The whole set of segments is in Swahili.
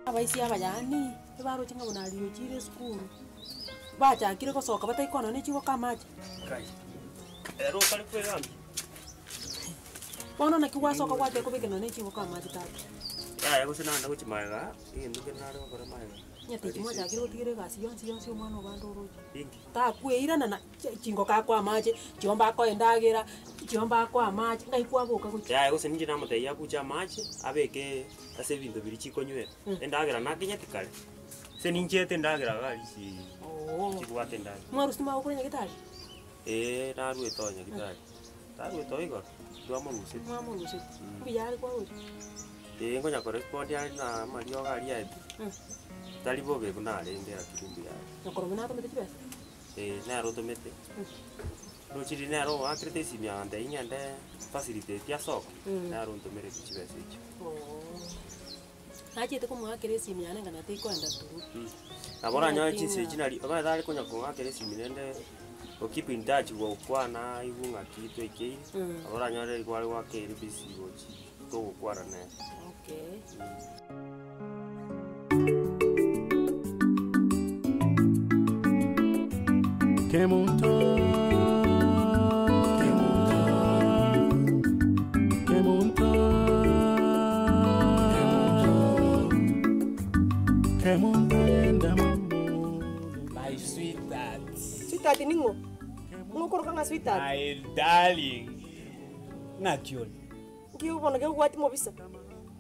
abaisi abayani baroche ngabona aliyo chire skuru bachakire gosoka bataikona ne chigo kamaje kai ero kali kwegambi bono nakiwasoka gwate kubigena ne chigo kamaje tatu ya gusina nda guchimaga induke nare gukora maega nyate kimoja kire gutigire gasi yonsi omwana obando roje ingi takwirana na chingo kakwa maje chiomba ko endagira chiomba kwa maje ngai kwabuka guchi ya gusina njina muteya kucha maje abeke ase bintu biri chikonywera endagira nakinyatikale se ninchete ndagira gali si chigwate ndagira mwaru stima okurenya gitari narue tonya gitari tarue toigo twamuruse biyari kwa uri ngonya correspond ya na mario gali ati tali bobe kunalenge akirumbi ya nakoromena to mete chibesa naro tomete rochiri naro akrete simya ande inyande facility ya soko naro ntomere chibesa icho achete kumwakire simyane ngana tikwenda turu abora nyoy chinse chinali aba dali konya kumwakire simyende okeep in touch wo kwana igunga kitu ikei abora nyoy kwali wakere bisi gochi to kwara na okay My sweetheart. Sweetheart ningo. Ngokoroka nga sweetheart. My darling. Nakioni. Ngiyubona ke kwati mobisa.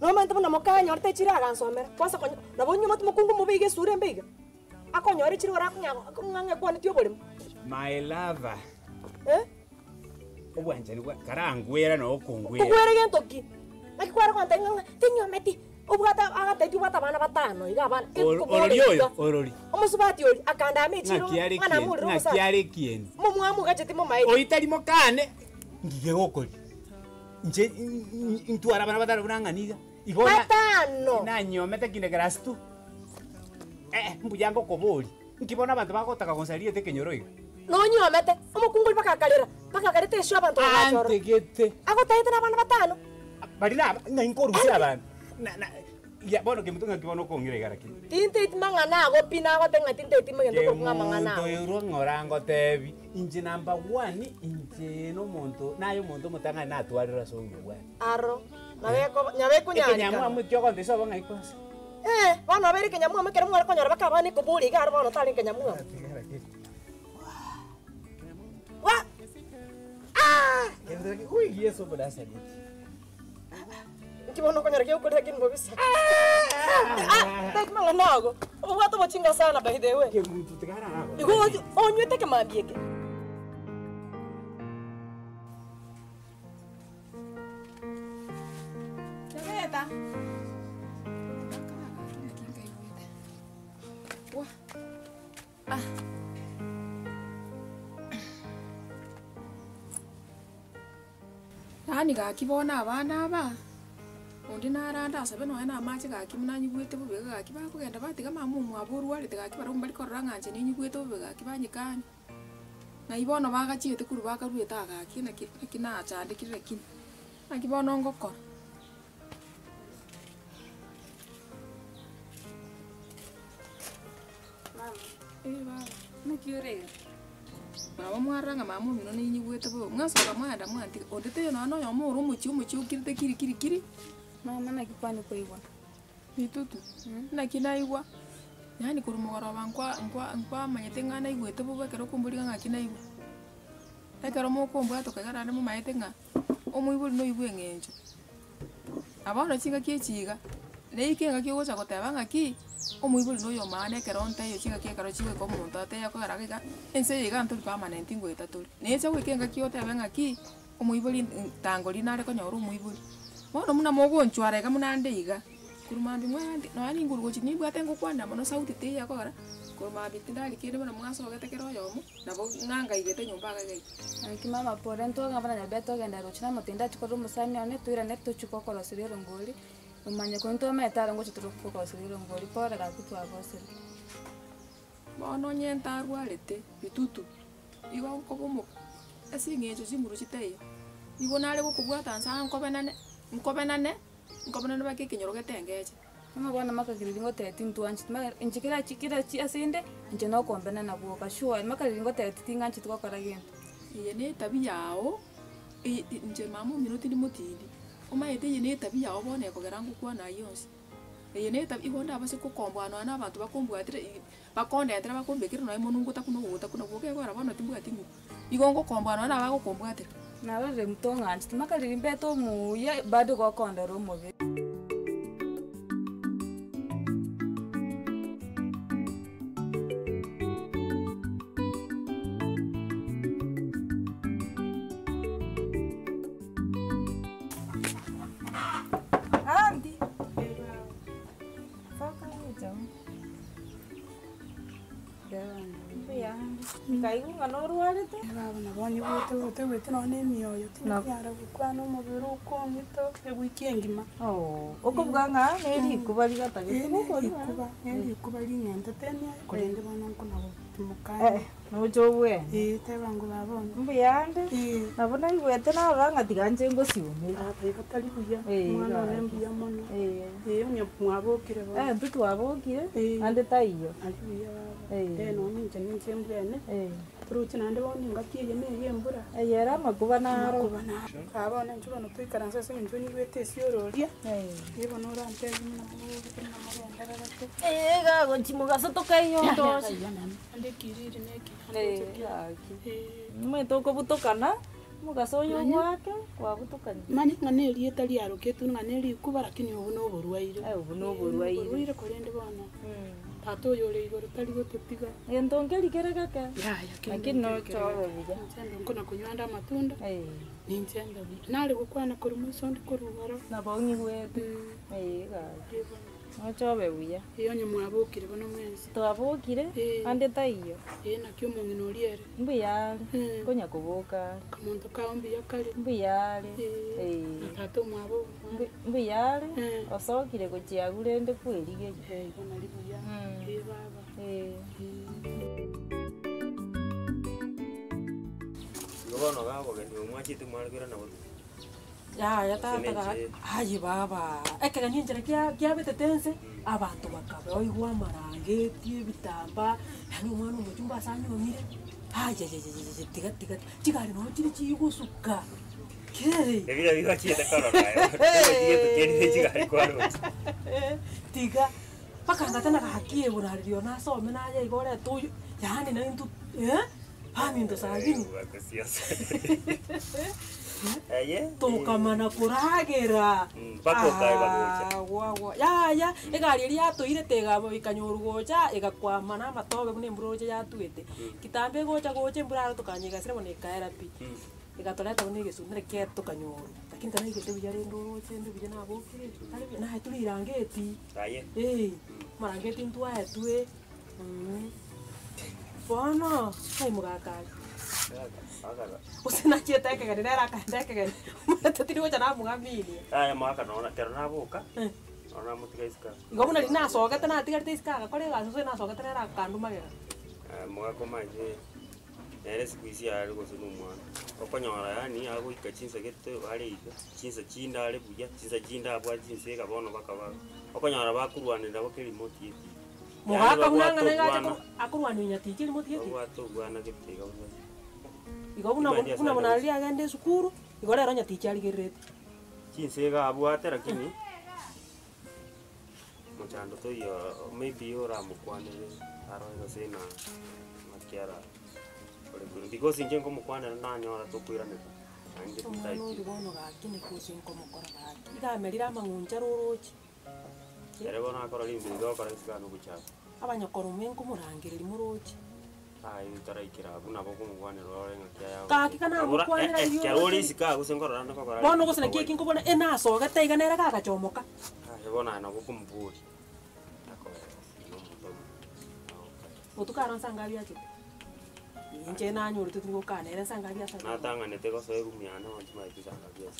No manje bona mokanya orte chira gansomera. Kwasa konyo. Nabonyo matu mukungu mubige sure mbega. Akonyore chiri ora kunyange kwani tyo bolimo. My lover. Obwanjani kwa karangwera no kongwera. Kugwera gentoki. Nakikwara kwanta nganga tinyometi. Ubwata agate tubata bana batano igabana. Orori. Omusubati oli akanda amechiro. Mwana muri rosa. Nakiare kieni. Mumwamu gacheti mumaidi. Oitali mokane. Ngige gokoli. Nje ntwara bana batano kunanganiga. Igona. Batano. Nanyomete kine grass tu. Mbuyango koboli. Nkibona abantu bakotaka konsalie tekenyoroiga. No nyomete. Omukunguli bakakarete esho abantu bachoro. Antegete. Agotaite na bana batano. Barila ngainkorusira abantu. Ya bono ke mutunga kibono kongire garaki. Tinte itimangana ago pina ago tenga tinte itimangendo ko ngamangana. To yuro ngorango tebi. Inje number 1 inje no monto nayo monto mutanga na atwarira songo bwa. Aro. Nyabe kunyanya. Nyamu amutyo konde so banga ikos. Bana beri kenyamu amekere mwara konyora bakabani kubuli gar bono tali kenyamu. Wa. Uy, yeso bodasa ni. Kibono konyora ke ukore kin bobisa. Tak mala nago. Wato bachinga sana by the way. Ke mutu tegara nago. Igo onyo teke mabieke. Chageta. Wah. Nani gakibona abana aba undi naranda asabe no ena amache gakimunanyi gwete bubega gakiba kugenda batiga mamu mwaboru wali gakibara umbali koranganje ninyi gwete bubega gakibanyikanye na ibono bagachiete kuru bakarueta gakina kina chandikire kin akibono ngokora mama nakiore mama mwaranga mamu mino ninyi gwete bo mwasoka mwanda mwanti odete no yo muru muchi ukirite kiri mama nakikwani kuigwa itutu nakinaigwa yani kurumugora bankwa manyete ngana igwete bo bekero kumburiga ngakinaigwa ekero mokombwa tukagara ne mumayete nga omuiburi no ibwe ngenjo abana chinga kiechiga leikenga kiogocha goteba ngaki omuiburi no yo mane kero nte yo chinga kiekero chiwe ko muntu ate yakogaragika ense yiga ntuli permanent ngweta tuli necha gwikenga kioteba ngaki omuiburi tangori nare konyora omuiburi bono muna mogonchwarega munande iga kurumambi mwandi nani nguru gochini bwate ngukwana mono sauti te yakora kurumambi tindali kire mono mwasogete kero yomo nabo nganga igete nyumba gagai Kimama pore nto ngabana nyabeto genda rochina mutinda chikoro musani one tuira neto chikokoro siriro ngoli. Umanya ko nto metara ngo chitoro kokoro siriro ngoli pore ga kutwa bosiri. mono nyenta rwarete bitutu igo nkobomo esingecho chinguru chiteyo igo nale gukubwata nsa nkobenane bakekenyoro getengeche Mama bwana makagiriri ngo tete ntuanchi inchikira chikira chi asinde inche no kombena na buoka sure makagiriri ngo tete tinganchi tukokora gento. iye ne tabia yao nje mama minuti ni mutindi omaete iye ne tabia yao bone kogera ngukwana yonse iye ne tabia igo ndabase kukombwana na abantu bakombwatire bakondetera bakombekira no imonungu takuno buke gora bono timbwatingu igo ngokombwana na bagokombwatira Na bale mtonganchi makagiriri beto muye bado gokondera omobe. Kaigu nganorwarete. Baba nabonye gute none mioyo tinara gukwana umubiri ukongito egwikie ngima. Uko bwanga neri kubali gatagete. Neri kubali ngende tene kurende bana nko tumukai. No jobwe. Tebangu babonye. Mbiyande. Nabona igwete na banga tiganje ngo siume. Batari buya. Mwana nembuya mono. Unye mwabokire baba. Ntutu wabokire. Ande taiyo. Alibuya baba. No ninje mbwene. Turuchi nande bone ngakiye ne yembura. Yera makuba naro. Abana njuba no twikaranza se njo nigwete siororia. Yebo no rante na Ega gonchimuga sotokayo ndosi. Ande kiriri neki. Mwetoko butokana mugasoyo gwake kwa butokana. Mani nganeli etali aroketu nganeli kuba lakini ubu no borwaire. Ubu no borwaire. Borwaire korende bana. Tato yole igoro tali gotutiga. Entongeli kereka. Ya lakini no chowe bija. Nchendo nkona kunywanda matunda. Ni nchendo bija. Nale gukwana korumiso ndi korugara. Na bongi wetu. Ga. No chowe bija. Iyo nyamwabokire bono mwezi. Twabokire ande taiyo. Nakyo mungino oliere. Mbiyale. Konya kuboka. Kamuntu kaombi yakali. Mbiyale. Tato mwabo. Mbiyale. Osokire kuchiagure ndi kwirige. Bona libuya. Baba. Ngono gabo gendo mwachite mwalekera na bodu. Ya tata. Ayi baba. Ekega ninjere kya betetense abantu bakabe oyigwa marangetie bitamba yani umwana umutumba asanyomire. Tiga chigari no chiri chigusuka. Kere. Ebira bigachite karo nayo. Tiye chigari kwaro. Tiga pakanga tena kakie bunario na some na ye igore tuyu yani na intu hani ndo sagini tokamana kuragera pako kaiba ya egari eri atoire tega ikanyorugocha igakwama na matobe kune mbroje yatuete kitambe gocha mbura tukanyiga sire bone kaera pi igatoleta kune gesundire keto kanyoru lakini tana igete biyare ndoro chende bijana abokire na hetuli irangeti marangeti ntwa etwe bono kai mugakali usina chieta kegere nera kandekegere tatiri gocha na mugamini mwaka nona tero naboka ona mutigaiska igomuna lina sogete na tigarite iska kore gaso na sogete nera kandu magera mwaka maje nere sikuisi ari gosunu mwana okonyora yani agoika chinsa gete ari ika chinsa chinda ari buya chinsa chinda abwa chinsa gabono bakaba okonyora bakurwanira bakeri moti yeti mugaka munangana gacha akurwanira nyati kiri moti yeti watugwana gitega uzo igomuna munali agende sukuru igorero nyati cyari gerete chinsa gabwate lakini muchando to yo maybe ora mukwanire aroga sena makiara because inje ngo mukwana nanyora tukwira niko anje tutaiti no bono gakine kusi ngo mukora gaki igamerira mangunja rorochi yare bona akora limbi ndo akora isikano buchapa abanyakoro mengo murangirira murochi taraikira abuna boko mukwana rore ngakia yawo kaki kana mukwanira yo kyarori isika gusengora nako kora bono gusena kiki ngo bona enaso gataiga nera gagachomoka Ebona na kukumburi. Tako no mudomo. Utukana sanga bya kite. Inje nanyo rutu ngo kana era sanga bya Na tanga neteko so erumi ana wanti maiti sanga bya.